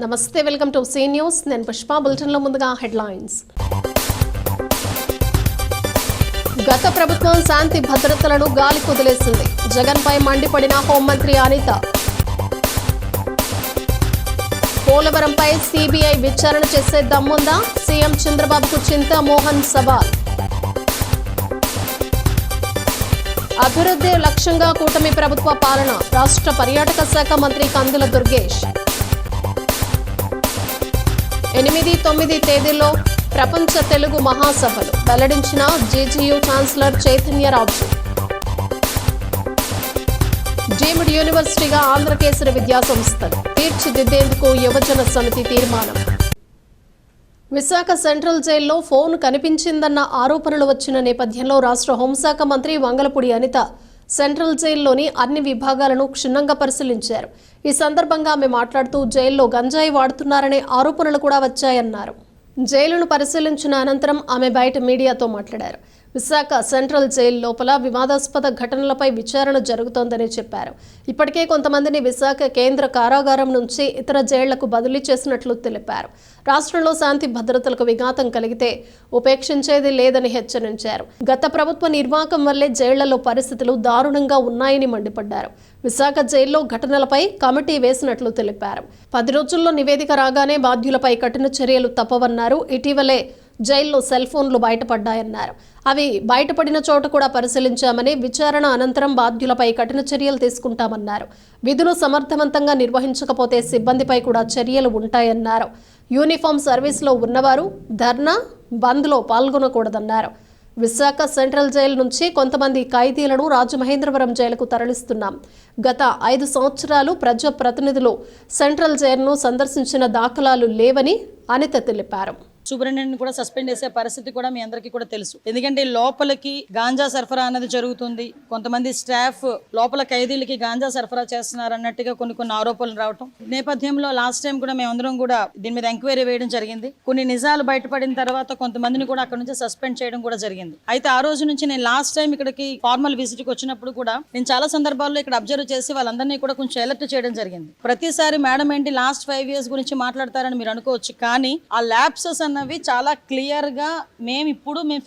నమస్తే, welcome to see news. నేను పుష్ప. బులెటిన్లో ముందుగా హెడ్లైన్స్. గత ప్రభుత్వం శాంతి భద్రతలను గాలి కుదిలేసింది. జగన్పై మండిపడిన హోంమంత్రి అనిత. పోలవరంపై సిబిఐ విచారణ చేసే దమ్ముందా? సీఎం చంద్రబాబుకు చింతామోహన్ సవాల్. అభివృద్ధి లక్ష్యంగా కూటమి ప్రభుత్వ పాలన. రాష్ట్ర పర్యాటక శాఖ మంత్రి కందుల దుర్గేష్. 8-9 తేదీల్లో ప్రపంచ తెలుగు మహాసభలు వెల్లడించిన జేజీయూ ఛాన్సలర్ చైతన్యరాజు. డీమ్డ్ యూనివర్సిటీగా ఆంధ్రకేసరి విద్యాసంస్థలు తీర్చిదిద్దేందుకు యువజన సమితి తీర్మానం. విశాఖ సెంట్రల్ జైల్లో ఫోన్ కనిపించిందన్న ఆరోపణలు వచ్చిన నేపథ్యంలో రాష్ట్ర హోంశాఖ మంత్రి వంగలపూడి అనిత సెంట్రల్ జైల్లోని అన్ని విభాగాలను క్షుణ్ణంగా పరిశీలించారు. ఈ సందర్భంగా ఆమె మాట్లాడుతూ జైల్లో గంజాయి వాడుతున్నారనే ఆరోపణలు కూడా వచ్చాయన్నారు. జైలును పరిశీలించిన అనంతరం ఆమె బయట మీడియాతో మాట్లాడారు. విశాఖ సెంట్రల్ జైలు లోపల వివాదాస్పద ఘటనలపై విచారణ జరుగుతోందని చెప్పారు. ఇప్పటికే కొంతమందిని విశాఖ కేంద్ర కారాగారం నుంచి ఇతర జైళ్లకు బదిలీ చేసినట్లు తెలిపారు. రాష్ట్రంలో శాంతి భద్రతలకు విఘాతం కలిగితే ఉపేక్షించేది లేదని హెచ్చరించారు. గత ప్రభుత్వ నిర్వాహకం వల్లే జైళ్లలో పరిస్థితులు దారుణంగా ఉన్నాయని మండిపడ్డారు. విశాఖ జైల్లో ఘటనలపై కమిటీ వేసినట్లు తెలిపారు. 10 రోజుల్లో నివేదిక రాగానే బాధ్యులపై కఠిన చర్యలు తప్పవన్నారు. ఇటీవలే జైల్లో సెల్ ఫోన్లు బయటపడ్డాయన్నారు. అవి బయటపడిన చోట కూడా పరిశీలించామని, విచారణ అనంతరం బాధ్యులపై కఠిన చర్యలు తీసుకుంటామన్నారు. విధులు సమర్థవంతంగా నిర్వహించకపోతే సిబ్బందిపై కూడా చర్యలు ఉంటాయన్నారు. యూనిఫామ్ సర్వీస్లో ఉన్నవారు ధర్నా, బంద్లో పాల్గొనకూడదన్నారు. విశాఖ సెంట్రల్ జైలు నుంచి కొంతమంది ఖైదీలను రాజమహేంద్రవరం జైలుకు తరలిస్తున్నాం. గత 5 సంవత్సరాలు ప్రజాప్రతినిధులు సెంట్రల్ జైలును సందర్శించిన దాఖలాలు లేవని అనిత తెలిపారు. సూపరింటెండెంట్ కూడా సస్పెండ్ చేసే పరిస్థితి కూడా మీ అందరికీ కూడా తెలుసు. ఎందుకంటే లోపలికి గాంజా సరఫరా అన్నది జరుగుతుంది. కొంతమంది స్టాఫ్ లోపల ఖైదీలకి గాంజా సరఫరా చేస్తున్నారు అన్నట్టుగా కొన్ని ఆరోపణలు రావటం నేపథ్యంలో లాస్ట్ టైం కూడా మేమందరం కూడా దీని మీద ఎంక్వైరీ వేయడం జరిగింది. కొన్ని నిజాలు బయటపడిన తర్వాత కొంతమందిని కూడా అక్కడ నుంచి సస్పెండ్ చేయడం కూడా జరిగింది. అయితే ఆ రోజు నుంచి నేను లాస్ట్ టైం ఇక్కడికి ఫార్మల్ విజిట్ కి వచ్చినప్పుడు కూడా నేను చాలా సందర్భాల్లో ఇక్కడ అబ్జర్వ్ చేసి వాళ్ళందరినీ కూడా కొంచెం అలర్ట్ చేయడం జరిగింది. ప్రతిసారి మేడం ఏంటి లాస్ట్ 5 years గురించి మాట్లాడతారని మీరు అనుకోవచ్చు, కానీ ఆ ల్యాప్సెస్ అన్నవి చాలా క్లియర్ గా మేము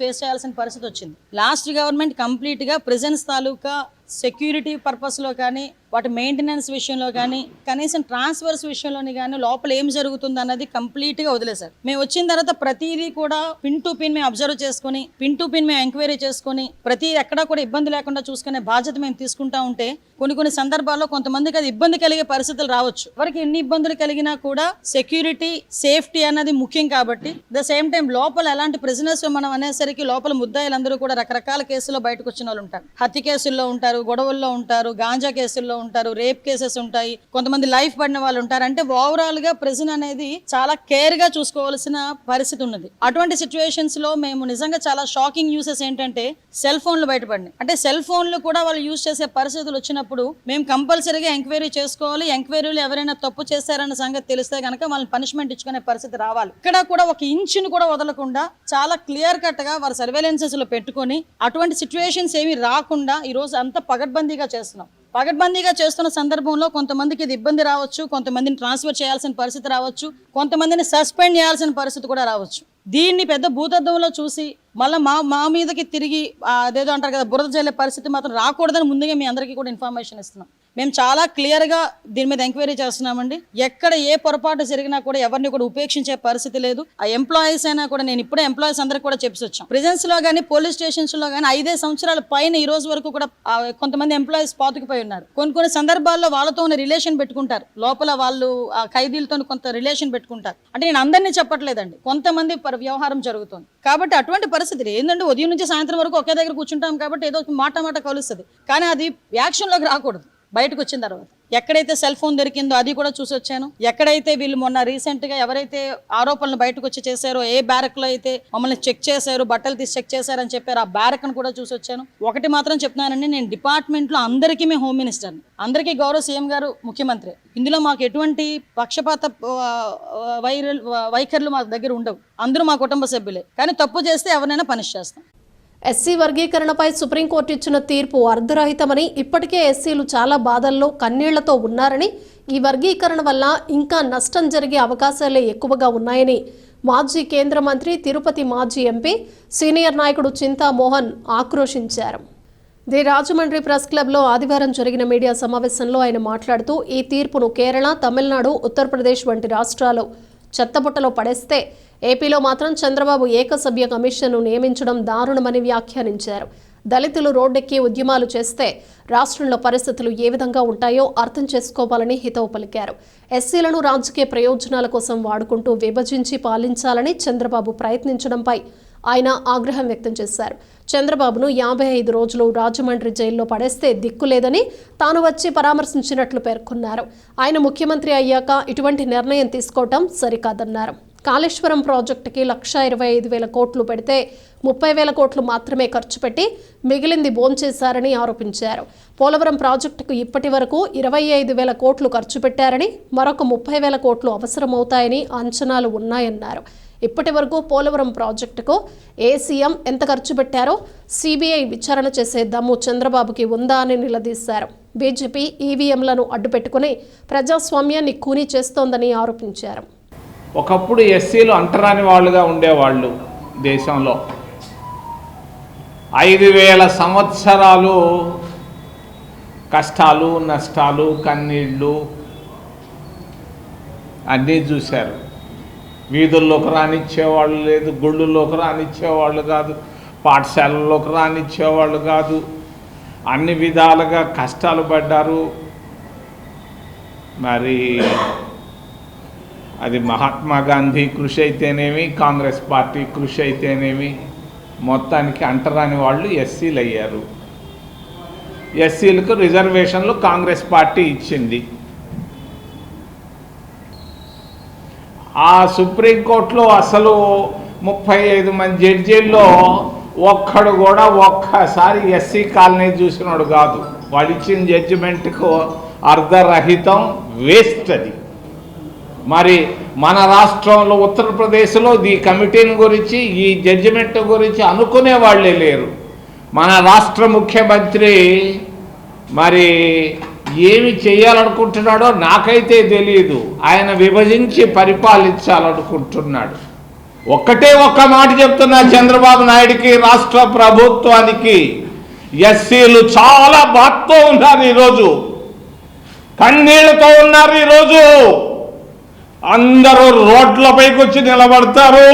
ఫేస్ చేయాల్సిన పరిస్థితి వచ్చింది. లాస్ట్ గవర్నమెంట్ కంప్లీట్ గా ప్రిజన్స్ తాలూకా సెక్యూరిటీ పర్పస్ లో కానీ, వాటి మెయింటెనెన్స్ విషయంలో కానీ, కనీసం ట్రాన్స్ఫర్స్ విషయంలోని కానీ లోపల ఏం జరుగుతుంది అన్నది కంప్లీట్ గా వదిలేశారు. మేము వచ్చిన తర్వాత ప్రతిదీ కూడా పిన్ టు పిన్ మేము అబ్జర్వ్ చేసుకుని, పిన్ టు పిన్ మేము ఎంక్వైరీ చేసుకుని, ప్రతి ఎక్కడా కూడా ఇబ్బంది లేకుండా చూసుకునే బాధ్యత మేము తీసుకుంటా ఉంటే కొన్ని సందర్భాల్లో కొంతమందికి అది ఇబ్బంది కలిగే పరిస్థితులు రావచ్చు. వారికి ఎన్ని ఇబ్బందులు కలిగినా కూడా సెక్యూరిటీ, సేఫ్టీ అన్నది ముఖ్యం. కాబట్టి ద సేమ్ టైం లోపల ఎలాంటి ప్రిజనర్స్ మనం అనేసరికి లోపల ముద్దాయిలందరూ కూడా రకరకాల కేసుల్లో బయటకు వచ్చిన వాళ్ళు ఉంటారు. హత్య కేసుల్లో ఉంటారు, గొడవల్లో ఉంటారు, గాంజా కేసుల్లో ఉంటారు, రేప్ కేసెస్ ఉంటాయి, కొంతమంది లైఫ్ పడిన వాళ్ళు ఉంటారు. అంటే ఓవరాల్ గా ప్రిజన్ అనేది చాలా కేర్ గా చూసుకోవాల్సిన పరిస్థితి ఉన్నది. అటువంటి సిచ్యువేషన్స్ లో మేము నిజంగా చాలా షాకింగ్ న్యూసెస్ ఏంటంటే సెల్ ఫోన్లు బయటపడినాయి. అంటే సెల్ ఫోన్లు కూడా వాళ్ళు యూజ్ చేసే పరిస్థితులు వచ్చినప్పుడు మేము కంపల్సరీగా ఎంక్వైరీ చేసుకోవాలి. ఎంక్వైరీలు ఎవరైనా తప్పు చేశారన్న సంగతి తెలిస్తే కనుక వాళ్ళని పనిష్మెంట్ ఇచ్చుకునే పరిస్థితి రావాలి. ఇక్కడ కూడా ఒక ఇంచును కూడా వదలకుండా చాలా క్లియర్ కట్ గా వారి సర్వేలెన్సెస్ లో పెట్టుకొని అటువంటి సిచ్యువేషన్స్ ఏమి రాకుండా ఈ రోజు అంతా పగడ్బందీగా చేస్తున్నాం. పగడ్బందీగా చేస్తున్న సందర్భంలో కొంతమందికి ఇది ఇబ్బంది రావచ్చు, కొంతమందిని ట్రాన్స్ఫర్ చేయాల్సిన పరిస్థితి రావచ్చు, కొంతమందిని సస్పెండ్ చేయాల్సిన పరిస్థితి కూడా రావచ్చు. దీన్ని పెద్ద భూతద్దంలో చూసి మళ్ళీ మా మీదకి తిరిగి అదేదో అంటారు కదా బురద జల్లే పరిస్థితి మాత్రం రాకూడదని ముందుగా మీ అందరికీ కూడా ఇన్ఫర్మేషన్ ఇస్తున్నాం. మేము చాలా క్లియర్గా దీని మీద ఎంక్వైరీ చేస్తున్నామండి. ఎక్కడ ఏ పొరపాటు జరిగినా కూడా ఎవరిని కూడా ఉపేక్షించే పరిస్థితి లేదు. ఆ ఎంప్లాయీస్ అయినా కూడా నేను ఇప్పుడే ఎంప్లాయీస్ అందరికీ కూడా చెప్పి వచ్చాం. ప్రిజన్స్ లో కానీ, పోలీస్ స్టేషన్స్ లో కానీ 5 సంవత్సరాల పైన ఈ రోజు వరకు కూడా కొంతమంది ఎంప్లాయీస్ పాతుకుపోయి ఉన్నారు. కొన్ని సందర్భాల్లో వాళ్ళతో రిలేషన్ పెట్టుకుంటారు, లోపల వాళ్ళు ఆ ఖైదీలతో కొంత రిలేషన్ పెట్టుకుంటారు. అంటే నేను అందరినీ చెప్పట్లేదండి, కొంతమంది వ్యవహారం జరుగుతుంది. కాబట్టి అటువంటి పరిస్థితి ఏంటంటే ఉదయం నుంచి సాయంత్రం వరకు ఒకే దగ్గర కూర్చుంటాం కాబట్టి ఏదో మాట కలుస్తుంది, కానీ అది యాక్షన్లోకి రాకూడదు. బయటకు వచ్చిన తర్వాత ఎక్కడైతే సెల్ ఫోన్ దొరికిందో అది కూడా చూసి వచ్చాను. ఎక్కడైతే వీళ్ళు మొన్న రీసెంట్ గా ఎవరైతే ఆరోపణలు బయటకు వచ్చి చేశారో, ఏ బ్యారక్ లో అయితే మమ్మల్ని చెక్ చేశారు, బట్టలు తీసి చెక్ చేశారని చెప్పారు, ఆ బ్యారక్ ను కూడా చూసి వచ్చాను. ఒకటి మాత్రం చెప్తున్నానండి, నేను డిపార్ట్మెంట్ లో అందరికీ మేము హోమ్ మినిస్టర్, అందరికీ గౌరవ సీఎం గారు ముఖ్యమంత్రి. ఇందులో మాకు ఎటువంటి పక్షపాత వైఖరులు మా దగ్గర ఉండవు. అందరూ మా కుటుంబ సభ్యులే, కానీ తప్పు చేస్తే ఎవరినైనా పనిష్ చేస్తాం. ఎస్సీ వర్గీకరణపై సుప్రీంకోర్టు ఇచ్చిన తీర్పు అర్ధరహితమని, ఇప్పటికే ఎస్సీలు చాలా బాధల్లో కన్నీళ్లతో ఉన్నారని, ఈ వర్గీకరణ వల్ల ఇంకా నష్టం జరిగే అవకాశాలే ఎక్కువగా ఉన్నాయని మాజీ కేంద్ర మంత్రి, తిరుపతి మాజీ ఎంపీ, సీనియర్ నాయకుడు చింతామోహన్ ఆక్రోశించారు. ది రాజమండ్రి ప్రెస్ క్లబ్లో ఆదివారం జరిగిన మీడియా సమావేశంలో ఆయన మాట్లాడుతూ, ఈ తీర్పును కేరళ, తమిళనాడు, ఉత్తరప్రదేశ్ వంటి రాష్ట్రాలు చెత్తబుట్టలో పడేస్తే ఏపీలో మాత్రం చంద్రబాబు ఏకసభ్య కమిషన్ను నియమించడం దారుణమని వ్యాఖ్యానించారు. దళితులు రోడ్డెక్కి ఉద్యమాలు చేస్తే రాష్ట్రంలో పరిస్థితులు ఏ విధంగా ఉంటాయో అర్థం చేసుకోవాలని హితవు పలికారు. ఎస్సీలను రాజకీయ ప్రయోజనాల కోసం వాడుకుంటూ విభజించి పాలించాలని చంద్రబాబు ప్రయత్నించడంపై ఆయన ఆగ్రహం వ్యక్తం చేశారు. చంద్రబాబును 55 రోజులు రాజమండ్రి జైల్లో పడేస్తే దిక్కులేదని తాను వచ్చి పరామర్శించినట్లు పేర్కొన్నారు. ఆయన ముఖ్యమంత్రి అయ్యాక ఇటువంటి నిర్ణయం తీసుకోవటం సరికాదన్నారు. కాళేశ్వరం ప్రాజెక్టుకి 1,25,000 కోట్లు పెడితే 30,000 కోట్లు మాత్రమే ఖర్చు పెట్టి మిగిలింది భోంచేశారని ఆరోపించారు. పోలవరం ప్రాజెక్టుకు ఇప్పటి వరకు 25,000 కోట్లు ఖర్చు పెట్టారని, మరొక 30,000 కోట్లు అవసరమవుతాయని అంచనాలు ఉన్నాయన్నారు. ఇప్పటి వరకు పోలవరం ప్రాజెక్టుకు ఏ సీఎం ఎంత ఖర్చు పెట్టారో సిబిఐ విచారణ చేసే దమ్ము చంద్రబాబుకి ఉందా అని నిలదీశారు. బీజేపీ ఈవీఎంలను అడ్డుపెట్టుకుని ప్రజాస్వామ్యాన్ని కూనీ చేస్తోందని ఆరోపించారు. ఒకప్పుడు ఎస్సీలు అంటరాని వాళ్ళుగా ఉండేవాళ్ళు దేశంలో. 5,000 సంవత్సరాలు కష్టాలు, నష్టాలు, కన్నీళ్ళు అన్నీ చూశారు. వీధుల్లోకి రానిచ్చేవాళ్ళు లేదు, గుళ్ళల్లోకి రానిచ్చేవాళ్ళు కాదు, పాఠశాలల్లోకి రానిచ్చేవాళ్ళు కాదు. అన్ని విధాలుగా కష్టాలు పడ్డారు. మరి అది మహాత్మా గాంధీ కృషి అయితేనేమి, కాంగ్రెస్ పార్టీ కృషి అయితేనేమి, మొత్తానికి అంటరాని వాళ్ళు ఎస్సీలు అయ్యారు. ఎస్సీలకు రిజర్వేషన్లు కాంగ్రెస్ పార్టీ ఇచ్చింది. ఆ సుప్రీంకోర్టులో అసలు 35 మంది జడ్జీల్లో ఒక్కడు కూడా ఒక్కసారి ఎస్సీ కాలనీ చూసినాడు కాదు. వాళ్ళు ఇచ్చిన జడ్జిమెంట్కు అర్ధరహితం, వేస్ట్ అది. మరి మన రాష్ట్రంలో ఉత్తరప్రదేశ్లో ఈ కమిటీని గురించి, ఈ జడ్జిమెంట్ గురించి అనుకునే వాళ్ళే లేరు. మన రాష్ట్ర ముఖ్యమంత్రి మరి ఏమి చేయాలనుకుంటున్నాడో నాకైతే తెలియదు. ఆయన విభజించి పరిపాలించాలనుకుంటున్నాడు. ఒక్క మాట చెప్తున్నా చంద్రబాబు నాయుడికి, రాష్ట్ర ప్రభుత్వానికి, ఎస్సీలు చాలా బాధతో ఉన్నారు ఈరోజు, కన్నీళ్లతో ఉన్నారు ఈరోజు. అందరూ రోడ్లపైకి వచ్చి నిలబడతారు.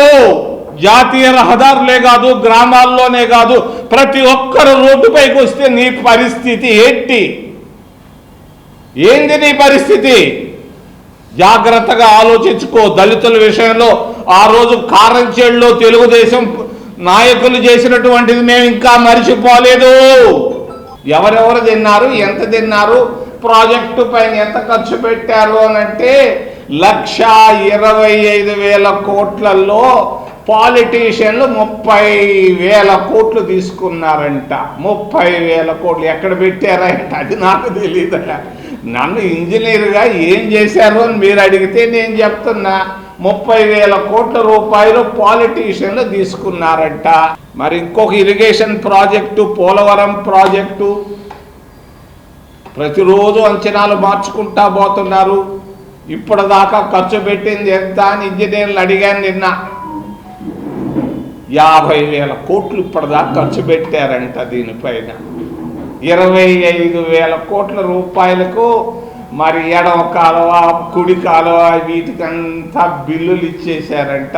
జాతీయ రహదారులే కాదు, గ్రామాల్లోనే కాదు, ప్రతి ఒక్కరు రోడ్డుపైకి వస్తే నీ పరిస్థితి ఏంటి? ఏంది నీ పరిస్థితి? జాగ్రత్తగా ఆలోచించుకో. దళితుల విషయంలో ఆ రోజు కారంచేడులో తెలుగుదేశం నాయకులు చేసినటువంటిది మేము ఇంకా మరిచిపోలేదు. ఎవరెవరు తిన్నారు, ఎంత తిన్నారు, ప్రాజెక్టు పైన ఎంత ఖర్చు పెట్టారు అనంటే 1,25,000 కోట్లలో పాలిటీషియన్లు 30,000 కోట్లు తీసుకున్నారంట. 30,000 కోట్లు ఎక్కడ పెట్టారంట అది నాకు తెలియదు. నన్ను ఇంజనీర్గా ఏం చేశారు అని మీరు అడిగితే నేను చెప్తున్నా, 30,000 కోట్ల రూపాయలు పాలిటీషియన్లు తీసుకున్నారంట. మరి ఇంకొక ఇరిగేషన్ ప్రాజెక్టు, పోలవరం ప్రాజెక్టు ప్రతిరోజు అంచనాలు మార్చుకుంటా పోతున్నారు. ఇప్పటిదాకా ఖర్చు పెట్టింది ఎంత అని ఇంజనీర్లు అడిగాను నిన్న. 50,000 కోట్లు ఇప్పటిదాకా ఖర్చు పెట్టారంట దీనిపైన. 25,000 కోట్ల రూపాయలకు మరి ఎడమ కాలువ, కుడి కాలువ వీటికంతా బిల్లులు ఇచ్చేశారంట.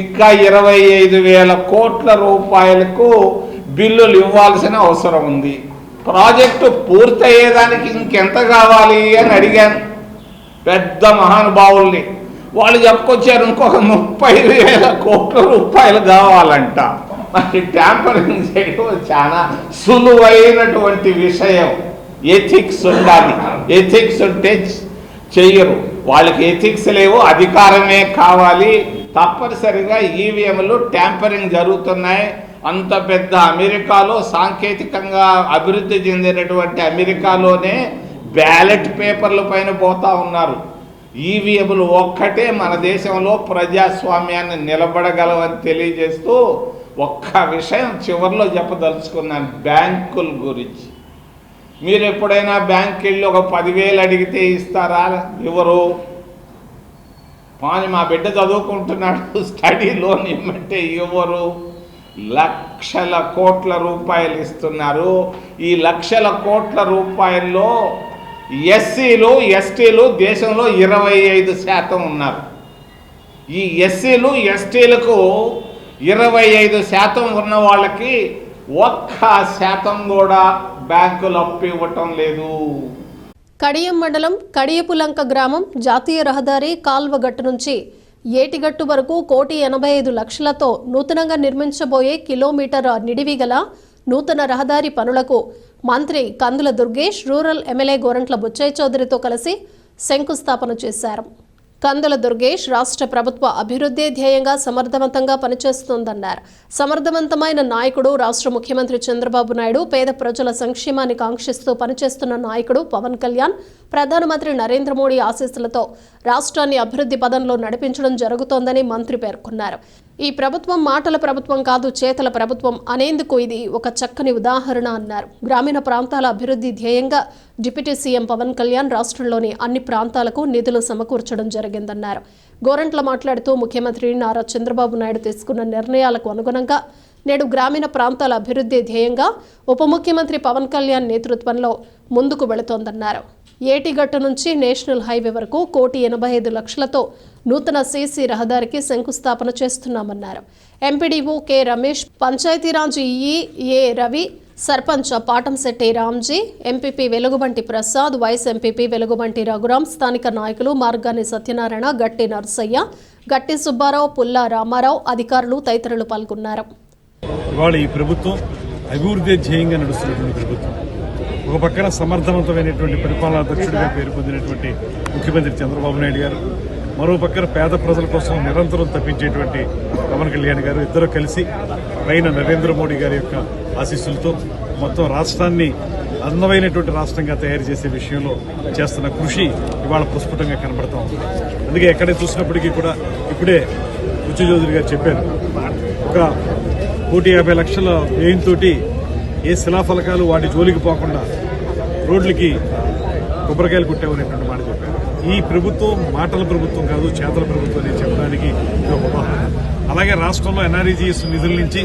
ఇంకా 25,000 కోట్ల రూపాయలకు బిల్లులు ఇవ్వాల్సిన అవసరం ఉంది. ప్రాజెక్టు పూర్తయ్యేదానికి ఇంకెంత కావాలి అని అడిగాను పెద్ద మహానుభావుల్ని. వాళ్ళు చెప్పుకొచ్చారు ఇంకొక 30,000 కోట్ల రూపాయలు కావాలంట. మరి ట్యాంపరింగ్ చేయడం చాలా సులువైనటువంటి విషయం. ఎథిక్స్ ఉండాలి. ఎథిక్స్ ఉంటే చెయ్యరు. వాళ్ళకి ఎథిక్స్ లేవు, అధికారమే కావాలి. తప్పనిసరిగా ఈవీఎంలు ట్యాంపరింగ్ జరుగుతున్నాయి. అంత పెద్ద అమెరికాలో, సాంకేతికంగా అభివృద్ధి చెందినటువంటి అమెరికాలోనే బ్యాలెట్ పేపర్ల పైన పోతా ఉన్నారు. ఈవీఎంలు ఒక్కటే మన దేశంలో ప్రజాస్వామ్యాన్ని నిలబడగలవని తెలియజేస్తూ ఒక్క విషయం చివరిలో చెప్పదలుచుకున్నాను, బ్యాంకుల గురించి. మీరు ఎప్పుడైనా బ్యాంక్కి వెళ్ళి ఒక 10,000 అడిగితే ఇస్తారా? ఎవరు? పాని మా బిడ్డ చదువుకుంటున్నాడు, స్టడీ లోన్ ఇమ్మంటే ఎవరు? లక్షల కోట్ల రూపాయలు ఇస్తున్నారు. ఈ లక్షల కోట్ల రూపాయల్లో ఎస్సీలు ఎస్టీలు దేశంలో 25% ఉన్నారు. ఈ ఎస్సీలు ఎస్టీలకు 25% ఉన్న వాళ్ళకి 1% కూడా బ్యాంకులు అప్పు ఇవ్వటం లేదు. కడియం మండలం కడియపులంక గ్రామం జాతీయ రహదారి కాల్వగట్టు నుంచి ఏటిగట్టు వరకు 1,85,00,000తో నూతనంగా నిర్మించబోయే కిలోమీటర్ నిడివి గల నూతన రహదారి పనులకు మంత్రి కందుల దుర్గేష్ రూరల్ ఎమ్మెల్యే గోరంట్ల బుచ్చయ్య చౌదరితో కలిసి శంకుస్థాపన చేశారు. కందుల దుర్గేష్ రాష్ట్ర ప్రభుత్వ అభివృద్ధి ధ్యేయంగా సమర్థవంతంగా పనిచేస్తోందన్నారు. సమర్థవంతమైన నాయకుడు రాష్ట్ర ముఖ్యమంత్రి చంద్రబాబు నాయుడు, పేద ప్రజల సంక్షేమాన్ని కాంక్షిస్తూ పనిచేస్తున్న నాయకుడు పవన్ కళ్యాణ్, ప్రధానమంత్రి నరేంద్ర మోడీ ఆశీస్సులతో రాష్ట్రాన్ని అభివృద్ధి పదంలో నడిపించడం జరుగుతోందని మంత్రి పేర్కొన్నారు. ఈ ప్రభుత్వం మాటల ప్రభుత్వం కాదు, చేతల ప్రభుత్వం అనేందుకు ఇది ఒక చక్కని ఉదాహరణ అన్నారు. గ్రామీణ ప్రాంతాల అభివృద్ధి ధ్యేయంగా డిప్యూటీ సీఎం పవన్ కళ్యాణ్ రాష్ట్రంలోని అన్ని ప్రాంతాలకు నిధులు సమకూర్చడం జరిగిందన్నారు. గోరంట్ల మాట్లాడుతూ ముఖ్యమంత్రి నారా చంద్రబాబు నాయుడు తీసుకున్న నిర్ణయాలకు అనుగుణంగా నేడు గ్రామీణ ప్రాంతాల అభివృద్ధి ధ్యేయంగా ఉప ముఖ్యమంత్రి పవన్ కళ్యాణ్ నేతృత్వంలో ముందుకు వెళుతోందన్నారు. ఏటిగట్టు నుంచి నేషనల్ హైవే వరకు 1,85,00,000తో నూతన సీసీ రహదారికి శంకుస్థాపన చేస్తున్నామన్నారు. MPDO K Ramesh, Panchayati Raj EE A Ravi, sarpanch Patamsetti Ramji, MPP Velugubanti Prasad, vice MPP Velugubanti Raghuram, స్థానిక నాయకులు మార్గాని సత్యనారాయణ, గట్టి నర్సయ్య, గట్టి సుబ్బారావు, పుల్లా రామారావు, అధికారులు తదితరులు పాల్గొన్నారు. ఇవాళ ఈ ప్రభుత్వం అభివృద్ధి ధ్యేయంగా నడుస్తున్నటువంటి ప్రభుత్వం. ఒక పక్కన సమర్థవంతమైనటువంటి పరిపాలనా దక్షుడిగా పేరు పొందినటువంటి ముఖ్యమంత్రి చంద్రబాబు నాయుడు గారు, మరో పక్కన పేద ప్రజల కోసం నిరంతరం తప్పించేటువంటి పవన్ కళ్యాణ్ గారు, ఇద్దరు కలిసి పైన నరేంద్ర మోడీ గారి యొక్క ఆశీస్సులతో మొత్తం రాష్ట్రాన్ని అందమైనటువంటి రాష్ట్రంగా తయారు చేసే విషయంలో చేస్తున్న కృషి ఇవాళ ప్రస్ఫుటంగా కనబడతా ఉంది. అందుకే ఎక్కడ చూసినప్పటికీ కూడా ఇప్పుడే బుచ్చయ్య చౌదరి గారు చెప్పారు, ఒక 1,50,00,000 వ్యయంతో ఏ శిలాఫలకాలు వాటి జోలికి పోకుండా రోడ్లకి కొబ్బరికాయలు కుట్టామనేటువంటి మాట చెప్పారు. ఈ ప్రభుత్వం మాటల ప్రభుత్వం కాదు, చేతల ప్రభుత్వం అని చెప్పడానికి ఇది ఒక ఉదాహరణ. అలాగే రాష్ట్రంలో ఎన్ఆర్ఈజీఎస్ నిధుల నుంచి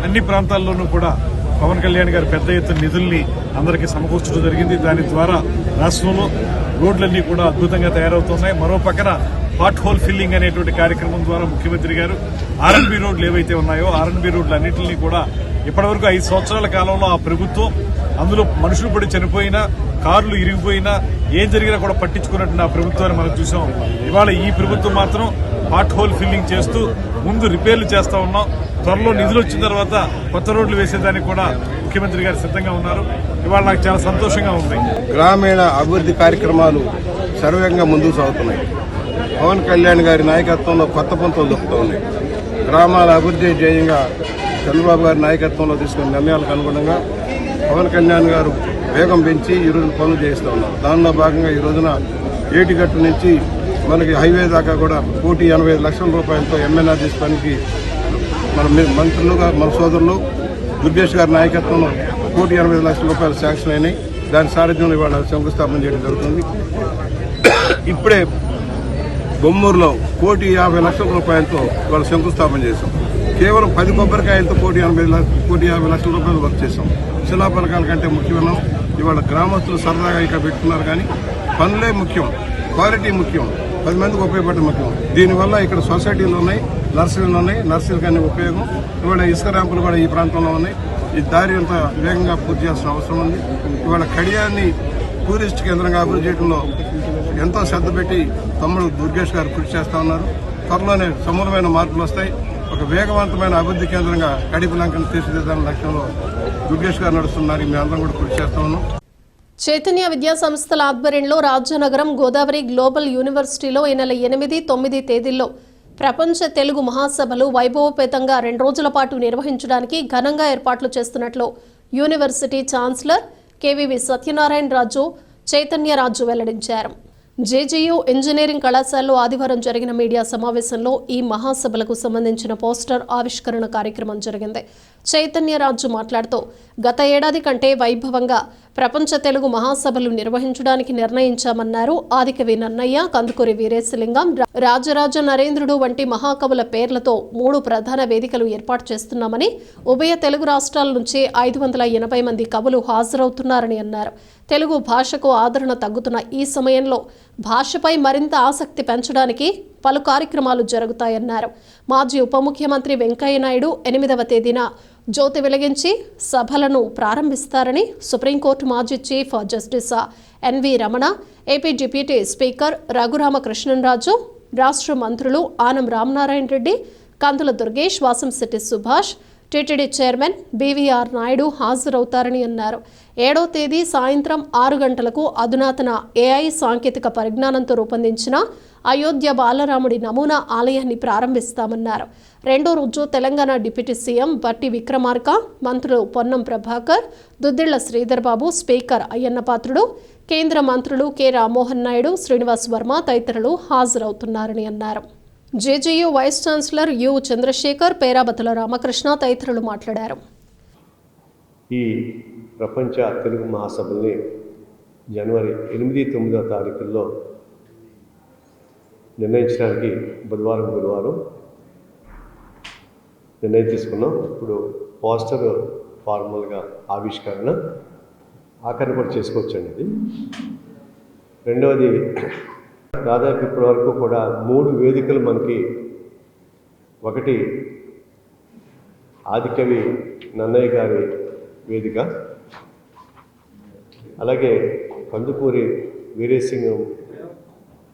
అన్ని ప్రాంతాల్లోనూ కూడా పవన్ కళ్యాణ్ గారు పెద్ద ఎత్తున నిధుల్ని అందరికీ సమకూర్చడం జరిగింది. దాని ద్వారా రాష్ట్రంలో రోడ్లన్నీ కూడా అద్భుతంగా తయారవుతున్నాయి. మరో పక్కన పాట్ హోల్ ఫిల్లింగ్ అనేటువంటి కార్యక్రమం ద్వారా ముఖ్యమంత్రి గారు ఆర్ఎన్బి రోడ్లు ఏవైతే ఉన్నాయో ఆర్ఎన్బి రోడ్లు అన్నింటినీ కూడా ఇప్పటివరకు 5 సంవత్సరాల కాలంలో ఆ ప్రభుత్వం అందులో మనుషులు పడి చనిపోయినా, కార్లు ఇరిగిపోయినా, ఏం జరిగినా కూడా పట్టించుకున్నట్టు ఆ ప్రభుత్వాన్ని మనం చూసాం. ఇవాళ ఈ ప్రభుత్వం మాత్రం పాట్ హోల్ ఫిల్లింగ్ చేస్తూ ముందు రిపేర్లు చేస్తా ఉన్నాం. త్వరలో నిధులు వచ్చిన తర్వాత కొత్త రోడ్లు వేసేదానికి కూడా ముఖ్యమంత్రి గారు సిద్ధంగా ఉన్నారు. ఇవాళ నాకు చాలా సంతోషంగా ఉంది. గ్రామీణ అభివృద్ధి కార్యక్రమాలు సర్వేగంగా ముందుకు సాగుతున్నాయి. పవన్ కళ్యాణ్ గారి నాయకత్వంలో కొత్త పంతులు దొరుకుతూ ఉన్నాయి. గ్రామాల అభివృద్ధి ధ్యేయంగా చంద్రబాబు గారి నాయకత్వంలో తీసుకున్న నిర్ణయాలకు అనుగుణంగా పవన్ కళ్యాణ్ గారు వేగం పెంచి ఈ రోజు పనులు చేస్తూ ఉన్నారు. దానిలో భాగంగా ఈ రోజున ఏటిగట్టు నుంచి మనకి హైవే దాకా కూడా 1,85,00,000 రూపాయలతో ఎంఎన్ఆర్జీఎస్ పనికి మన మంత్రులుగా మన సోదరులు దుర్గేష్ గారి నాయకత్వంలో 1,85,00,000 రూపాయలు శాంక్షన్ అయినాయి. దాని సారథ్యంలో ఇవాళ శంకుస్థాపన చేయడం జరుగుతుంది. ఇప్పుడే బొమ్మూరులో 1,50,00,000 రూపాయలతో ఇవాళ శంకుస్థాపన చేశాం. కేవలం 10 కొబ్బరికాయలతో 1,50,00,000 రూపాయలు వర్క్ చేశాం. శిలాఫలకాల కంటే ముఖ్యమైన ఇవాళ గ్రామస్తులు సరదాగా ఇక్కడ పెట్టుకున్నారు. కానీ పనులే ముఖ్యం, క్వాలిటీ ముఖ్యం, 10 మందికి ఉపయోగపడడం ముఖ్యం. దీనివల్ల ఇక్కడ సొసైటీలు ఉన్నాయి, నర్సరీలు ఉన్నాయి, నర్సరీలకు అన్ని ఉపయోగం. ఇవాళ ఇసుక ర్యాంపులు కూడా ఈ ప్రాంతంలో ఉన్నాయి. ఈ దారి అంతా వేగంగా పూర్తి చేయాల్సిన అవసరం ఉంది. ఇవాళ కడియాన్ని టూరిస్ట్ కేంద్రంగా అభివృద్ధి చేయడంలో ఎంతో శ్రద్ధ పెట్టి తమ్ముడు దుర్గేష్ గారు కృషి చేస్తా ఉన్నారు. త్వరలోనే సమూలమైన మార్పులు వస్తాయి. ఒక వేగవంతమైన అభివృద్ధి కేంద్రంగా కడియపులంకను తీర్చిదిద్దాలనే లక్ష్యంలో దుర్గేష్ గారు నడుస్తున్నారు. మీ అందరం కూడా కృషి చేస్తా ఉన్నాం. చైతన్య విద్యా సంస్థల ఆధ్వర్యంలో రాజనగరం గోదావరి గ్లోబల్ యూనివర్సిటీలో ఈ నెల 8, 9 తేదీల్లో ప్రపంచ తెలుగు మహాసభలు వైభవపేతంగా 2 రోజుల పాటు నిర్వహించడానికి ఘనంగా ఏర్పాట్లు చేస్తున్నట్లు university chancellor KVV Satyanarayana Raju Chaitanya Raju వెల్లడించారు. జేజేయూ ఇంజనీరింగ్ కళాశాలలో ఆదివారం జరిగిన మీడియా సమావేశంలో ఈ మహాసభలకు సంబంధించిన పోస్టర్ ఆవిష్కరణ కార్యక్రమం జరిగింది. చైతన్యరాజు మాట్లాడుతూ గత ఏడాది కంటే వైభవంగా ప్రపంచ తెలుగు మహాసభలు నిర్వహించడానికి నిర్ణయించామన్నారు. ఆదికవి నన్నయ్య, కందుకూరి వీరేశలింగం, రాజరాజ నరేంద్రుడు వంటి మహాకవుల పేర్లతో 3 ప్రధాన వేదికలు ఏర్పాటు చేస్తున్నామని, ఉభయ తెలుగు రాష్ట్రాల నుంచి 580 మంది కవులు హాజరవుతున్నారని అన్నారు. తెలుగు భాషకు ఆదరణ తగ్గుతున్న ఈ సమయంలో భాషపై మరింత ఆసక్తి పెంచడానికి పలు కార్యక్రమాలు జరుగుతాయన్నారు. మాజీ ఉప ముఖ్యమంత్రి వెంకయ్యనాయుడు 8వ తేదీన జ్యోతి వెలిగించి సభలను ప్రారంభిస్తారని సుప్రీంకోర్టు మాజీ chief justice NV Ramana, AP deputy speaker Raghu Rama Krishna Raju, రాష్ట్ర మంత్రులు Anam Ramanarayana Reddy, Kandula Durgesh, Vasamsetti Subhash, TTD chairman BVR Naidu హాజరవుతారని అన్నారు. 7వ తేదీ సాయంత్రం 6 గంటలకు అధునాతన ఏఐ సాంకేతిక పరిజ్ఞానంతో రూపొందించిన అయోధ్య బాలరాముడి నమూనా ఆలయాన్ని ప్రారంభిస్తామన్నారు. 2వ రోజు తెలంగాణ డిప్యూటీ సీఎం బట్టి విక్రమార్క, మంత్రులు పొన్నం ప్రభాకర్, దుద్దిళ్ల శ్రీధర్ బాబు, స్పీకర్ అయ్యన్నపాత్రుడు, కేంద్ర మంత్రులు కె రామ్మోహన్ నాయుడు, శ్రీనివాస్ వర్మ తదితరులు హాజరవుతున్నారని అన్నారు. JJU vice chancellor U Chandrasekhar, Perabathula Ramakrishna తదితరులు మాట్లాడారు. ఈ ప్రపంచ తెలుగు మహాసభల్ని జనవరి 8-9 తారీఖుల్లో నిర్ణయించడానికి గురువారం నిర్ణయం తీసుకున్నాం. ఇప్పుడు పోస్టర్ ఫార్మల్గా ఆవిష్కరణ ఆఖరణ కూడా చేసుకోవచ్చండి. ఇది రెండవది, దాదాపు ఇప్పటి వరకు కూడా 3 వేదికలు మనకి, ఒకటి ఆదికవి నన్నయ్య గారి వేదిక, అలాగే కందుకూరి వీరేశలింగం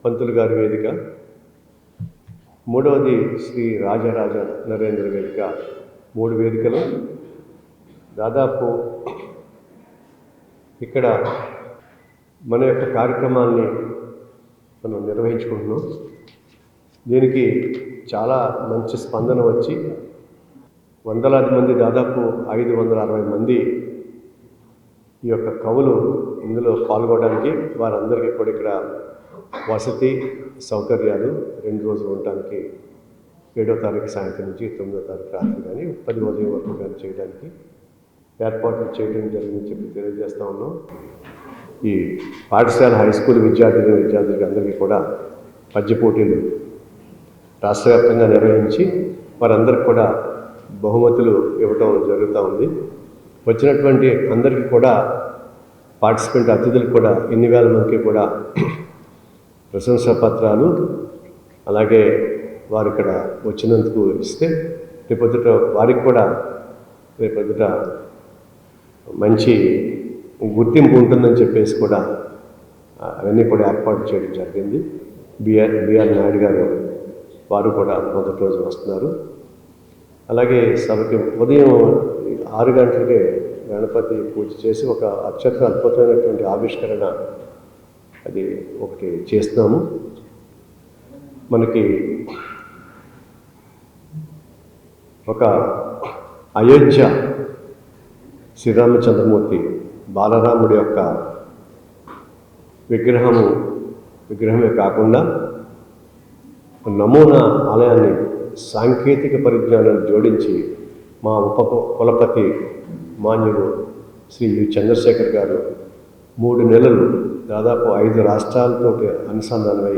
పంతులు గారి వేదిక, మూడవది శ్రీ రాజరాజ నరేంద్ర వేదిక. 3 వేదికలు దాదాపు ఇక్కడ మన యొక్క కార్యక్రమాల్ని మనం నిర్వహించుకుంటున్నాం. దీనికి చాలా మంచి స్పందన వచ్చి వందలాది మంది, దాదాపు 560 మంది ఈ యొక్క కవులు ఇందులో పాల్గొనడానికి, వారందరికీ కూడా ఇక్కడ వసతి సౌకర్యాలు 2 రోజులు ఉండటానికి 7వ తారీఖు సాయంత్రం నుంచి 9వ తారీఖు రాత్రి కానీ 10 ఉదయం వరకు కానీ చేయడానికి ఏర్పాట్లు చేయడం జరిగిందని చెప్పి తెలియజేస్తూ ఉన్నాం. ఈ పాఠశాల హై స్కూల్ విద్యార్థులకి అందరికీ కూడా పద్య పోటీలు రాష్ట్ర వ్యాప్తంగా నిర్వహించి వారందరికీ కూడా బహుమతులు ఇవ్వటం జరుగుతూ ఉంది. వచ్చినటువంటి అందరికీ కూడా పార్టిసిపెంట్ అతిథులకు కూడా 8,000 మందికి కూడా ప్రశంసా పత్రాలు, అలాగే వారు ఇక్కడ వచ్చినందుకు ఇస్తే రేపొద్దుట వారికి కూడా రేపొద్దుట మంచి గుర్తింపు ఉంటుందని చెప్పేసి కూడా అవన్నీ కూడా ఏర్పాటు చేయడం జరిగింది. బిఆర్ నాయుడు గారు వారు కూడా మొదటి రోజు వస్తున్నారు. అలాగే సభకి ఉదయం 6 గంటలకే గణపతి పూజ చేసి ఒక అత్యంత అద్భుతమైనటువంటి ఆవిష్కరణ అది ఒకటి చేస్తున్నాము. మనకి ఒక అయోధ్య శ్రీరామచంద్రమూర్తి బాలరాముడి యొక్క విగ్రహమే కాకుండా నమూనా ఆలయాన్ని సాంకేతిక పరిజ్ఞానాన్ని జోడించి మా కులపతి మాన్యుడు శ్రీ యు చంద్రశేఖర్ గారు 3 నెలలు దాదాపు 5 రాష్ట్రాలతో అనుసంధానమై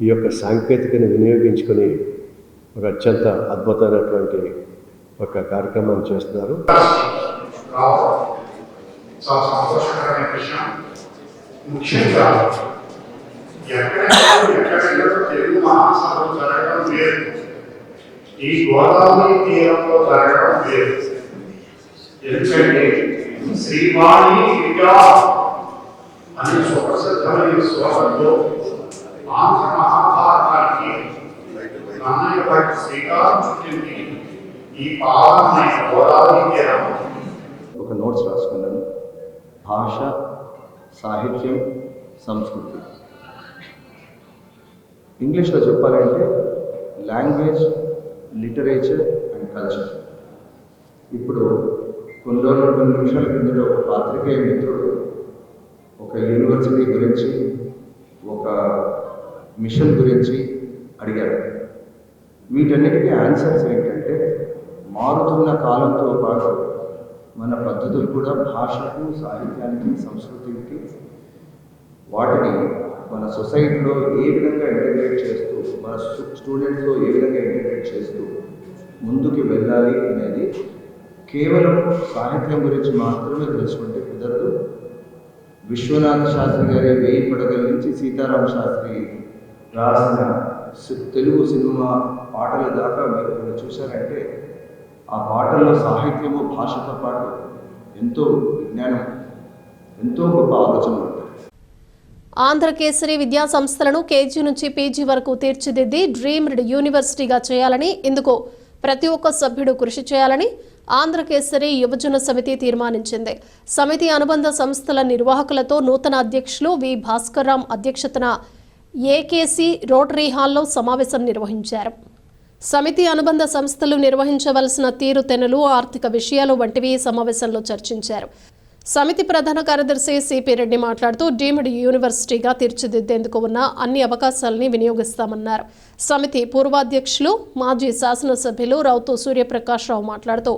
ఈ యొక్క సాంకేతికను వినియోగించుకొని ఒక అత్యంత అద్భుతమైనటువంటి ఒక కార్యక్రమాన్ని చేస్తున్నారు. చాలా సంతోషకరమైన విషయం. ముఖ్యంగా ఎక్కడెక్కడో తెలుగు మహాసభలు జరగడం లేదు, ఈ గోదావరి తీరంలో జరగడం లేదు. ఎందుకంటే శ్రీవాణి విద్యా అనే సుప్రసిద్ధమైన శ్లోకంలో ఆంధ్ర మహాభారతానికి నన్నయ్య భట్ శ్రీకారం చుట్టింది ఈ పావనమైన గోదావరి తీరం. ఒక నోట్స్ రాసుకున్నాను. భాష, సాహిత్యం, సంస్కృతి. ఇంగ్లీష్లో చెప్పాలంటే లాంగ్వేజ్, లిటరేచర్ అండ్ కల్చర్. ఇప్పుడు కొన్ని నిమిషాల కిందట ఒక పాత్రికేయ మిత్రుడు ఒక యూనివర్సిటీ గురించి, ఒక మిషన్ గురించి అడిగారు. వీటన్నిటికీ ఆన్సర్స్ ఏంటంటే, మారుతున్న కాలంతో పాటు మన పద్ధతులు కూడా భాషకు, సాహిత్యానికి, సంస్కృతికి వాటిని మన సొసైటీలో ఏ విధంగా ఇంటిగ్రేట్ చేస్తూ, మన స్టూడెంట్స్తో ఏ విధంగా ఇంటిగ్రేట్ చేస్తూ ముందుకు వెళ్ళాలి అనేది కేవలం సాహిత్యం గురించి మాత్రమే తెలుసుకుంటే కుదరదు. విశ్వనాథ శాస్త్రి గారి 1000 పడగల నుంచి సీతారామ శాస్త్రి రాసిన తెలుగు సినిమా పాటల దాకా మీరు కొన్ని చూశారంటే, ఆ పాటల్లో సాహిత్యము, భాషతో పాటు ఎంతో విజ్ఞానం, ఎంతో గొప్ప ఆలోచనలు ఉంటాయి. ఆంధ్రకేసరి విద్యా సంస్థలను కేజీ నుంచి పీజీ వరకు తీర్చిదిద్ది డ్రీమ్డ్ యూనివర్సిటీగా చేయాలని, ఇందుకు ప్రతి ఒక్క సభ్యుడు కృషి చేయాలని ఆంధ్రకేసరి యువజన సమితి తీర్మానించింది. సమితి అనుబంధ సంస్థల నిర్వాహకులతో నూతన అధ్యక్షులు వి భాస్కర్రామ్ అధ్యక్షతన ఏకేసీ రోటరీ హాల్లో సమావేశం నిర్వహించారు. సమితి అనుబంధ సంస్థలు నిర్వహించవలసిన తీరుతెన్నులు, ఆర్థిక విషయాలు వంటివి ఈ సమావేశంలో చర్చించారు. సమితి ప్రధాన కార్యదర్శి సిపి రెడ్డి మాట్లాడుతూ, డీమ్డ్ యూనివర్సిటీగా తీర్చిదిద్దేందుకు ఉన్న అన్ని అవకాశాలని వినియోగిస్తామన్నారు. సమితి పూర్వాధ్యక్షులు, మాజీ శాసనసభ్యులు రౌతు సూర్యప్రకాశ్రావు మాట్లాడుతూ,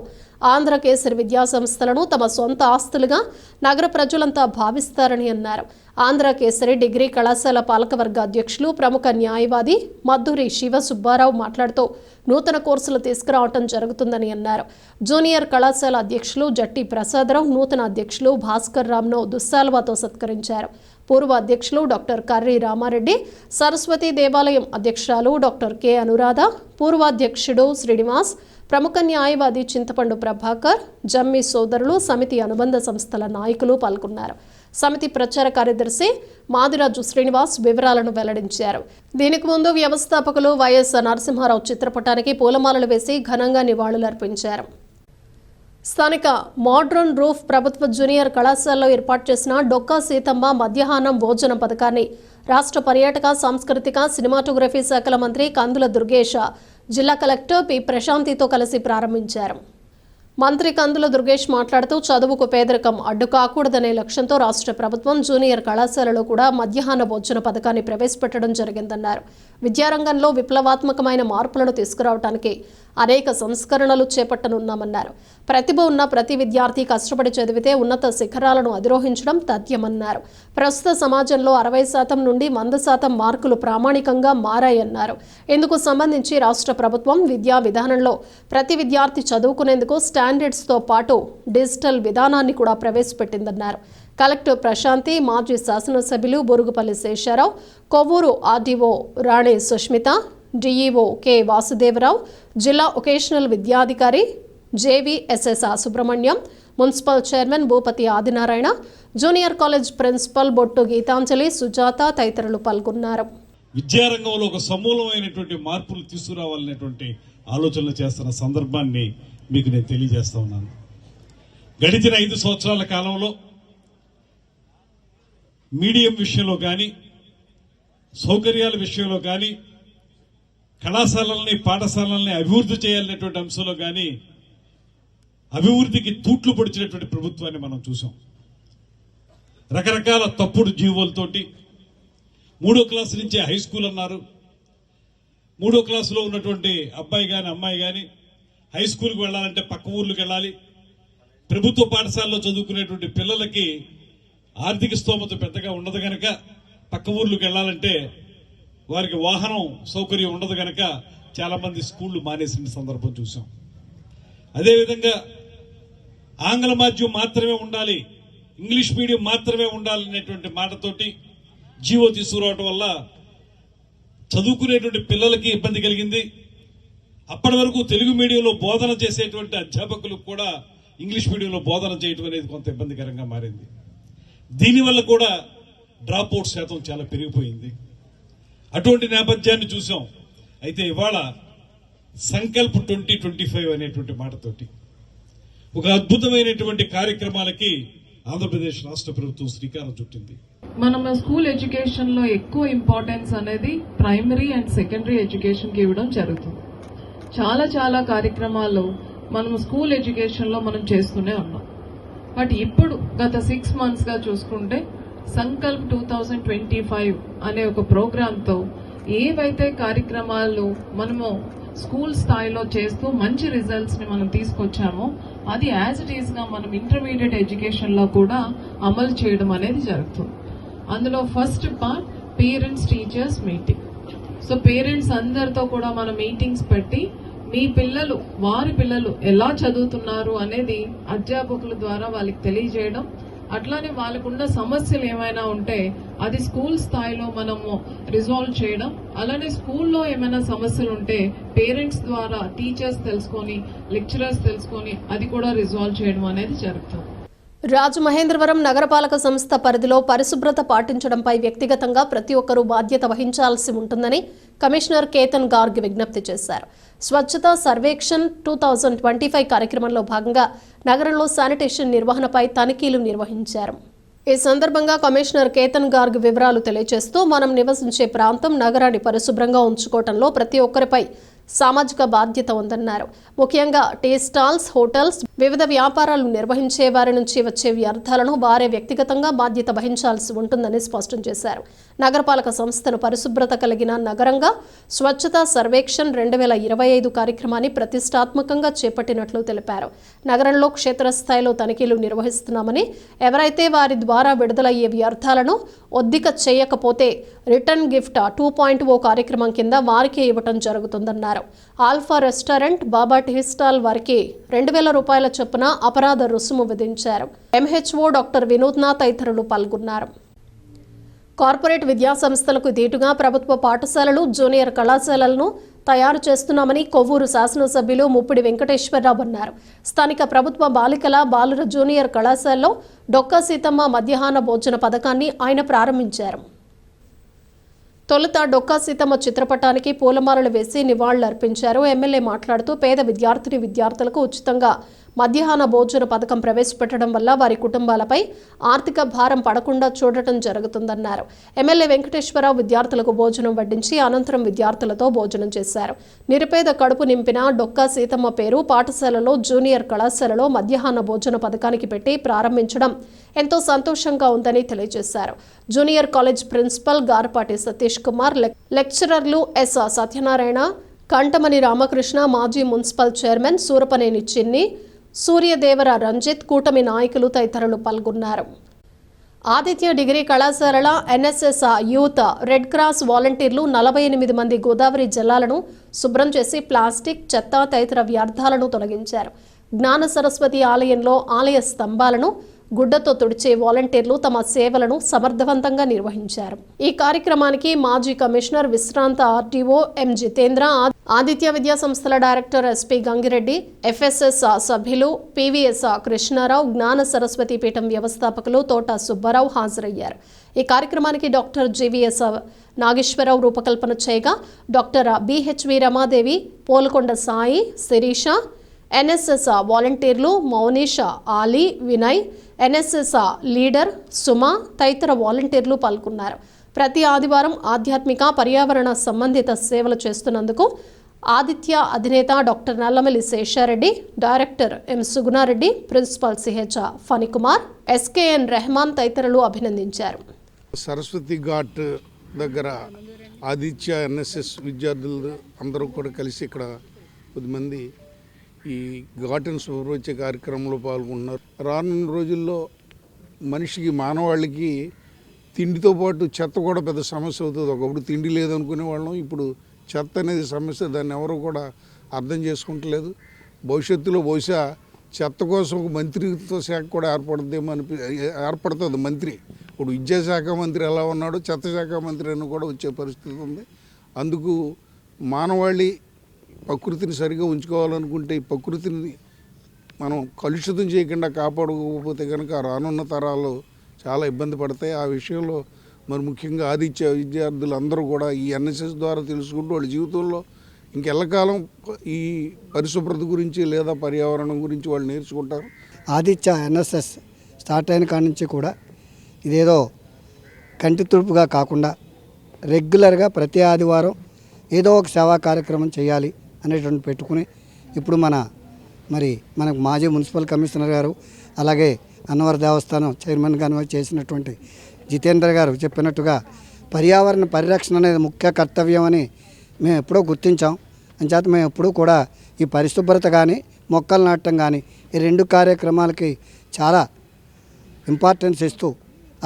ఆంధ్రకేసరి విద్యా సంస్థలను తమ సొంత ఆస్తులుగా నగర ప్రజలంతా భావిస్తారని అన్నారు. ఆంధ్రకేసరి డిగ్రీ కళాశాల పాలకవర్గ అధ్యక్షులు, ప్రముఖ న్యాయవాది మద్దూరి శివ సుబ్బారావు మాట్లాడుతూ, నూతన కోర్సులు తీసుకురావటం జరుగుతుందని అన్నారు. జూనియర్ కళాశాల అధ్యక్షులు జట్టి ప్రసాదరావు, నూతన అధ్యక్షులు భాస్కర్ రామ్ను దుస్సాల్వాతో సత్కరించారు. పూర్వ అధ్యక్షులు డాక్టర్ కర్రీ రామారెడ్డి, సరస్వతి దేవాలయం అధ్యక్షురాలు డాక్టర్ కె అనురాధ, పూర్వాధ్యక్షుడు శ్రీనివాస్, ప్రముఖ న్యాయవాది చింతపండు ప్రభాకర్, జమ్మి సోదరులు, సమితి అనుబంధ సంస్థల నాయకులు పాల్గొన్నారు. సమితి ప్రచార కార్యదర్శి మాదిరాజు శ్రీనివాస్ వివరాలను వెల్లడించారు. దీనికి ముందు వ్యవస్థాపకులు వైఎస్ నరసింహారావు చిత్రపటానికి పూలమాలలు వేసి ఘనంగా నివాళులర్పించారు. స్థానిక మోడ్రన్ రూఫ్ ప్రభుత్వ జూనియర్ కళాశాలలో ఏర్పాటు చేసిన డొక్కా సీతమ్మ మధ్యాహ్నం భోజన పథకాన్ని రాష్ట్ర పర్యాటక, సాంస్కృతిక, సినిమాటోగ్రఫీ శాఖల మంత్రి కందుల దుర్గేష్ జిల్లా కలెక్టర్ పి ప్రశాంతితో కలిసి ప్రారంభించారు. మంత్రి కందుల దుర్గేష్ మాట్లాడుతూ, చదువుకు పేదరికం అడ్డు కాకూడదనే లక్ష్యంతో రాష్ట్ర ప్రభుత్వం జూనియర్ కళాశాలలో కూడా మధ్యాహ్న భోజన పథకాన్ని ప్రవేశపెట్టడం జరిగిందన్నారు. విద్యారంగంలో విప్లవాత్మకమైన మార్పులను తీసుకురావడానికి అనేక సంస్కరణలు చేపట్టనున్నామన్నారు. ప్రతిభ ఉన్న ప్రతి విద్యార్థి కష్టపడి చదివితే ఉన్నత శిఖరాలను అధిరోహించడం తథ్యమన్నారు. ప్రస్తుత సమాజంలో 60% నుండి 100% మార్కులు ప్రామాణికంగా మారాయన్నారు. ఇందుకు సంబంధించి రాష్ట్ర ప్రభుత్వం విద్యా విధానంలో ప్రతి విద్యార్థి చదువుకునేందుకు స్టాండర్డ్స్తో పాటు డిజిటల్ విధానాన్ని కూడా ప్రవేశపెట్టిందన్నారు. కలెక్టర్ ప్రశాంతి, మాజీ శాసనసభ్యులు Borugupalli Sesharao, Kovvur RDO Rani Sushmitha, DEO K Vasudeva Rao, జిల్లా వొకేషనల్ విద్యాధికారి JVSS Subrahmanyam, municipal chairman Bhupathi Adinarayana, junior college principal Bottu Geethanjali, Sujatha తదితరులు పాల్గొన్నారు. విద్యారంగంలో ఒక సమూలమైనటువంటి మార్పులు తీసుకురావాలనేటువంటి ఆలోచనలు చేస్తున్న సందర్భాన్ని మీకు నేను తెలియజేస్తా ఉన్నాను. గడిచిన 5 సంవత్సరాల కాలంలో మీడియం విషయంలో కానీ, సౌకర్యాల విషయంలో కానీ, కళాశాలల్ని, పాఠశాలల్ని అభివృద్ధి చేయాలనేటువంటి అంశంలో కానీ అభివృద్ధికి తూట్లు పొడిచినటువంటి ప్రభుత్వాన్ని మనం చూసాం. రకరకాల తప్పుడు జీవోలతోటి 3వ క్లాసు నుంచే హై స్కూల్ అన్నారు. 3వ క్లాసులో ఉన్నటువంటి అబ్బాయి కానీ అమ్మాయి కానీ హై స్కూల్కి వెళ్ళాలంటే పక్క ఊర్లకు వెళ్ళాలి. ప్రభుత్వ పాఠశాలలో చదువుకునేటువంటి పిల్లలకి ఆర్థిక స్తోమత పెద్దగా ఉండదు కనుక పక్క ఊర్లకు వెళ్ళాలంటే వారికి వాహనం సౌకర్యం ఉండదు కనుక చాలా మంది స్కూళ్లు మానేసిన సందర్భం చూసాం. అదేవిధంగా ఆంగ్ల మాధ్యమం మాత్రమే ఉండాలి, ఇంగ్లీష్ మీడియం మాత్రమే ఉండాలనేటువంటి మాటతోటి జీవో తీసుకురావడం వల్ల చదువుకునేటువంటి పిల్లలకి ఇబ్బంది కలిగింది. అప్పటి వరకు తెలుగు మీడియంలో బోధన చేసేటువంటి అధ్యాపకులకు కూడా ఇంగ్లీష్ మీడియంలో బోధన చేయడం అనేది కొంత ఇబ్బందికరంగా మారింది. దీనివల్ల కూడా డ్రాప్ అవుట్ శాతం చాలా పెరిగిపోయింది. అటువంటి నేపథ్యాన్ని చూసాం. అయితే ఇవాళ సంకల్ప్ 2025 అనేటువంటి మాటతోటి ఒక అద్భుతమైనటువంటి కార్యక్రమాలకి ఆంధ్రప్రదేశ్ రాష్ట్ర ప్రభుత్వం శ్రీకారం చుట్టింది. మనం స్కూల్ ఎడ్యుకేషన్ లో ఎక్కువ ఇంపార్టెన్స్ అనేది ప్రైమరీ అండ్ సెకండరీ ఎడ్యుకేషన్ కి ఇవ్వడం జరుగుతుంది. చాలా కార్యక్రమాలు మనం స్కూల్ ఎడ్యుకేషన్ లో మనం చేస్తూనే ఉన్నాం. బట్ ఇప్పుడు గత 6 months గా చూసుకుంటే సంకల్ప్ 2025 అనే ఒక ప్రోగ్రాంతో ఏవైతే కార్యక్రమాలు మనము స్కూల్ స్థాయిలో చేస్తూ మంచి రిజల్ట్స్ ని మనం తీసుకొచ్చామో అది యాజ్ ఇట్ ఈస్ గా మనం ఇంటర్మీడియట్ ఎడ్యుకేషన్ లో కూడా అమలు చేయడం అనేది జరుగుతుంది. అందులో first part parents teachers meeting. So parents అందరితో కూడా మనం మీటింగ్స్ పెట్టి మీ పిల్లలు వారి పిల్లలు ఎలా చదువుతున్నారు అనేది అధ్యాపకుల ద్వారా వాళ్ళకి తెలియజేయడం, అట్లానే వాళ్ళకున్న సమస్యలు ఏమైనా ఉంటే అది స్కూల్ స్థాయిలో మనము రిజాల్వ్ చేయడం, అలానే స్కూల్లో ఏమైనా సమస్యలు ఉంటే పేరెంట్స్ ద్వారా టీచర్స్ తెలుసుకొని లెక్చరర్స్ తెలుసుకొని అది కూడా రిజాల్వ్ చేయడం అనేది జరుగుతుంది. రాజమహేంద్రవరం నగరపాలక సంస్థ పరిధిలో పరిశుభ్రత పాటించడంపై వ్యక్తిగతంగా ప్రతి ఒక్కరూ బాధ్యత వహించాల్సి ఉంటుందని కమిషనర్ కేతన్ గార్గ్ విజ్ఞప్తి చేశారు. స్వచ్ఛతా సర్వేక్షణ్ 2025 కార్యక్రమంలో భాగంగా నగరంలో శానిటేషన్ నిర్వహణపై తనిఖీలు నిర్వహించారు. ఈ సందర్భంగా కమిషనర్ కేతన్ గార్గ్ వివరాలు తెలియజేస్తూ మనం నివసించే ప్రాంతం నగరాన్ని పరిశుభ్రంగా ఉంచుకోవడంలో ప్రతి ఒక్కరిపై సామాజిక బాధ్యత ఉందన్నారు. ముఖ్యంగా టీ స్టాల్స్, హోటల్స్, వివిధ వ్యాపారాలు నిర్వహించే వారి నుంచి వచ్చే వ్యర్థాలను వారే వ్యక్తిగతంగా బాధ్యత వహించాల్సి ఉంటుందని స్పష్టం చేశారు. నగరపాలక సంస్థను పరిశుభ్రత కలిగిన నగరంగా స్వచ్ఛతా సర్వేక్షణ్ 2025 కార్యక్రమాన్ని ప్రతిష్టాత్మకంగా చేపట్టినట్లు తెలిపారు. నగరంలో క్షేత్రస్థాయిలో తనిఖీలు నిర్వహిస్తున్నామని, ఎవరైతే వారి ద్వారా విడుదలయ్యే వ్యర్థాలను ఒద్దిక చేయకపోతే రిటర్న్ గిఫ్ట్ 2.0 కార్యక్రమం కింద వారికే ఇవ్వటం జరుగుతుందన్నారు. ఆల్ఫా రెస్టారెంట్, బాబా టీ స్టాల్ వారికి 2,000 రూపాయల చొప్పున అపరాధ రుసుము విధించారు. ఎంహెచ్ఓ డాక్టర్ వినోద్నా తదితరులు పాల్గొన్నారు. కార్పొరేట్ విద్యా సంస్థలకు దీటుగా ప్రభుత్వ పాఠశాలలు, జూనియర్ కళాశాలలను తయారు చేస్తున్నామని కొవ్వూరు శాసనసభ్యులు ముప్పిడి వెంకటేశ్వరరావు అన్నారు. స్థానిక ప్రభుత్వ బాలికల, బాలుర జూనియర్ కళాశాలలో డొక్కా సీతమ్మ మధ్యాహ్న భోజన పథకాన్ని ఆయన ప్రారంభించారు. తొలుత డొక్కా సీతమ్మ చిత్రపటానికి పూలమాలలు వేసి నివాళులర్పించారు. ఎమ్మెల్యే మాట్లాడుతూ పేద విద్యార్థులకు ఉచితంగా మధ్యాహ్న భోజన పథకం ప్రవేశపెట్టడం వల్ల వారి కుటుంబాలపై ఆర్థిక భారం పడకుండా చూడటం జరుగుతుందన్నారు. ఎమ్మెల్యే వెంకటేశ్వరరావు విద్యార్థులకు భోజనం వడ్డించి అనంతరం విద్యార్థులతో భోజనం చేశారు. నిరుపేద కడుపు నింపిన డొక్కా సీతమ్మ పేరు పాఠశాలలో, జూనియర్ కళాశాలలో మధ్యాహ్న భోజన పథకానికి పెట్టి ప్రారంభించడం ఎంతో సంతోషంగా ఉందని తెలియజేశారు. Junior college principal Garapati Satish Kumar, లెక్చరర్లు ఎస్ సత్యనారాయణ, కంటమని రామకృష్ణ, మాజీ మున్సిపల్ చైర్మన్ సూరపనేని చిన్ని, సూర్యదేవర రంజిత్, కూటమి నాయకులు తదితరులు పాల్గొన్నారు. ఆదిత్య డిగ్రీ కళాశాలల ఎన్ఎస్ఎస్ యూత్ రెడ్ క్రాస్ వాలంటీర్లు 48 మంది గోదావరి జలాలను శుభ్రం చేసి ప్లాస్టిక్, చెత్త తదితర వ్యర్థాలను తొలగించారు. జ్ఞాన సరస్వతి ఆలయంలో ఆలయ స్తంభాలను గుడ్డతో తుడిచే వాలంటీర్లు తమ సేవలను సమర్థవంతంగా నిర్వహించారు. ఈ కార్యక్రమానికి మాజీ కమిషనర్, విశ్రాంత ఆర్టీఓ ఎం జితేంద్ర, ఆదిత్య విద్యా సంస్థల డైరెక్టర్ ఎస్పీ గంగిరెడ్డి, ఎఫ్ఎస్ఎస్ సభ్యులు పివిఎస్ కృష్ణారావు, జ్ఞాన సరస్వతి పీఠం వ్యవస్థాపకులు తోట సుబ్బారావు హాజరయ్యారు. ఈ కార్యక్రమానికి డాక్టర్ జివిఎస్ నాగేశ్వరరావు రూపకల్పన చేయగా, doctor BHV Ramadevi, Polkonda Sai, Sirisha, NSS వాలంటీర్లు మౌనీషా, ఆలీ, వినయ్, ఎన్ఎస్ఎస్ లీడర్ సుమ తదితర వాలంటీర్లు పాల్గొన్నారు. ప్రతి ఆదివారం ఆధ్యాత్మిక, పర్యావరణ సంబంధిత సేవలు చేస్తున్నందుకు ఆదిత్య అధినేత doctor Nallamalli Seshareddy, director M Sugunareddy, principal CH Phanikumar, SKN Rehman తదితరులు అభినందించారు. సరస్వతి ఘాట్ దగ్గర ఆదిత్య ఎన్ఎస్ఎస్ విద్యార్థులు అందరూ కూడా కలిసి ఇక్కడ కొద్దిమంది ఈ ఘాటును శుభ్రపరిచే కార్యక్రమంలో పాల్గొన్నారు. రానున్న రోజుల్లో మనిషికి, మానవాళికి తిండితో పాటు చెత్త కూడా పెద్ద సమస్య అవుతుంది. ఒకప్పుడు తిండి లేదనుకునే వాళ్ళం, ఇప్పుడు చెత్త అనేది సమస్య. దాన్ని ఎవరు కూడా అర్థం చేసుకుంటలేదు. భవిష్యత్తులో బహుశా చెత్త కోసం ఒక మంత్రిత్వ శాఖ కూడా ఏర్పడుతుంది. మంత్రి ఇప్పుడు విద్యాశాఖ మంత్రి ఎలా ఉన్నాడో చెత్త శాఖ మంత్రి అని కూడా వచ్చే పరిస్థితి ఉంది. అందుకు మానవాళి ప్రకృతిని సరిగా ఉంచుకోవాలనుకుంటే ఈ ప్రకృతిని మనం కలుషితం చేయకుండా కాపాడుకోకపోతే కనుక రానున్న తరాలు చాలా ఇబ్బంది పడతాయి. ఆ విషయంలో మరి ముఖ్యంగా ఆదిత్య విద్యార్థులు అందరూ కూడా ఈ ఎన్ఎస్ఎస్ ద్వారా తెలుసుకుంటూ వాళ్ళ జీవితంలో ఇంకెల్లకాలం ఈ పరిశుభ్రత గురించి లేదా పర్యావరణం గురించి వాళ్ళు నేర్చుకుంటారు. ఆదిత్య ఎన్ఎస్ఎస్ స్టార్ట్ అయిన కాడి నుంచి కూడా ఇదేదో కంటి తుడుపుగా కాకుండా రెగ్యులర్గా ప్రతి ఆదివారం ఏదో ఒక సేవా కార్యక్రమం చేయాలి అనేటువంటి పెట్టుకుని ఇప్పుడు మనకు మాజీ మున్సిపల్ కమిషనర్ గారు, అలాగే అన్నవరం దేవస్థానం చైర్మన్ గారు చేసినటువంటి జితేంద్ర గారు చెప్పినట్టుగా పర్యావరణ పరిరక్షణ అనేది ముఖ్య కర్తవ్యం అని మేము ఎప్పుడో గుర్తించాం. అంచేత మేము ఎప్పుడూ కూడా ఈ పరిశుభ్రత కానీ మొక్కలు నాటడం కానీ ఈ 2 కార్యక్రమాలకి చాలా ఇంపార్టెన్స్ ఇస్తూ,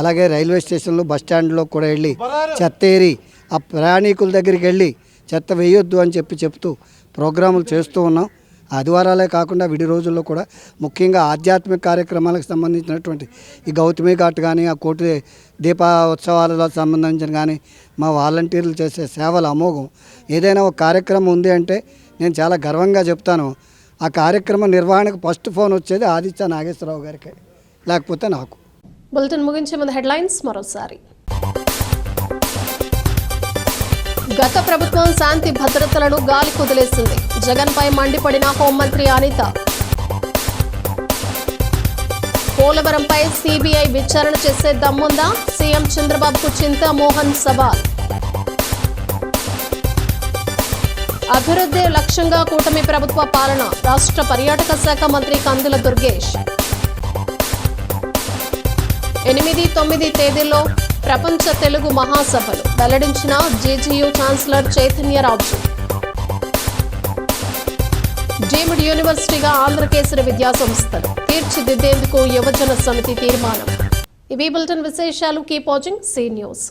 అలాగే రైల్వే స్టేషన్లో బస్ స్టాండ్లో కూడా వెళ్ళి చెత్త ఏరి ఆ ప్రయాణికుల దగ్గరికి వెళ్ళి చెత్త వేయొద్దు అని చెప్తూ ప్రోగ్రాములు చేస్తూ ఉన్నాం. ఆదివారాలే కాకుండా విడి రోజుల్లో కూడా ముఖ్యంగా ఆధ్యాత్మిక కార్యక్రమాలకు సంబంధించినటువంటి ఈ గౌతమి ఘాట్ కానీ, ఆ కోటి దీప ఉత్సవాలలో సంబంధించిన కానీ మా వాలంటీర్లు చేసే సేవలు అమోఘం. ఏదైనా ఒక కార్యక్రమం ఉంది అంటే నేను చాలా గర్వంగా చెప్తాను, ఆ కార్యక్రమం నిర్వహణకు ఫస్ట్ ఫోన్ వచ్చేది ఆదిత్య నాగేశ్వరరావు గారికి, లేకపోతే నాకు. బులెటిన్ ముగించే ముందు హెడ్లైన్స్ మరోసారి. గత ప్రభుత్వం శాంతి భద్రతలను గాలి కుదిలేసింది. జగన్పై మండిపడిన హోంమంత్రి అనిత. పోలవరంపై సిబిఐ విచారణ చేసే దమ్ముందా? సీఎం చంద్రబాబుకు చింతామోహన్ సవాల్. అభివృద్ధి లక్ష్యంగా కూటమి ప్రభుత్వ పాలన. రాష్ట్ర పర్యాటక శాఖ మంత్రి కందుల దుర్గేష్. 8-9 తేదీల్లో ప్రపంచ తెలుగు మహాసభలు వెల్లడించిన జేజీయూ ఛాన్సలర్ చైతన్యరాజు. డీమ్డ్ యూనివర్సిటీగా ఆంధ్రకేసరి విద్యాసంస్థలు తీర్చిదిద్దేందుకు యువజన సమితి తీర్మానం. ఇవి బులెటిన్ విశేషాలు. Keep watching see news.